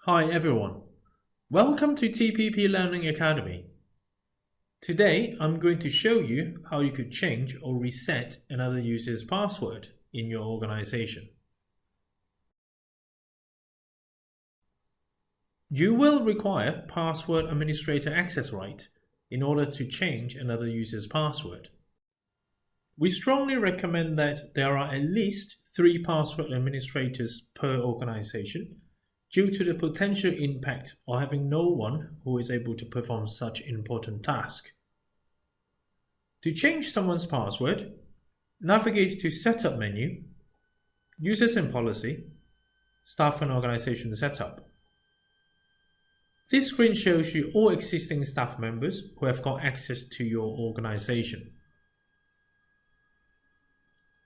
Hi everyone, welcome to TPP Learning Academy. Today I'm going to show you how you could change or reset another user's password in your organization. You will require password administrator access right in order to change another user's password. We strongly recommend that there are at least 3 password administrators per organization due to the potential impact of having no one who is able to perform such important task. To change someone's password, navigate to Setup menu, Users and Policy, Staff and Organization Setup. This screen shows you all existing staff members who have got access to your organization.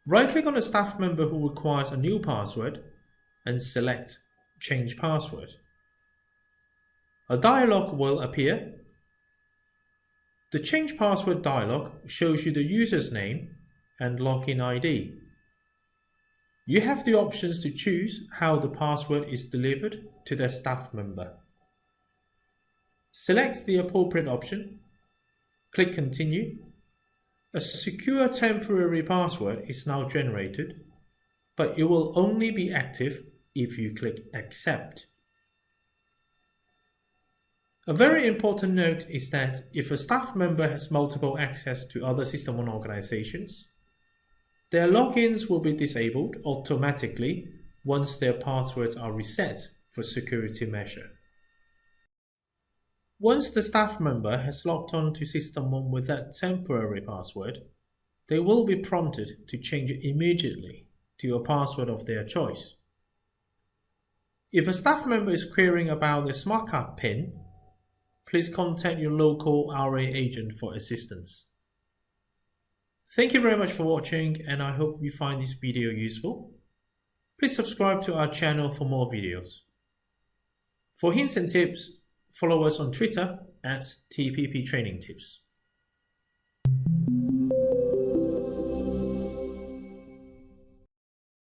Right-click on the staff member who requires a new password and select Change Password. A dialog will appear. The Change Password dialog shows you the user's name and login ID. You have the options to choose how the password is delivered to the staff member. Select the appropriate option, click Continue. A secure temporary password is now generated, but it will only be active if you click Accept. A very important note is that if a staff member has multiple access to other SystmOne organizations, their logins will be disabled automatically once their passwords are reset for security measure. Once the staff member has logged on to SystmOne with that temporary password, they will be prompted to change it immediately to a password of their choice. If a staff member is querying about the smart card PIN, please contact your local RA agent for assistance. Thank you very much for watching, and I hope you find this video useful. Please subscribe to our channel for more videos. For hints and tips, follow us on Twitter at TPP Training Tips.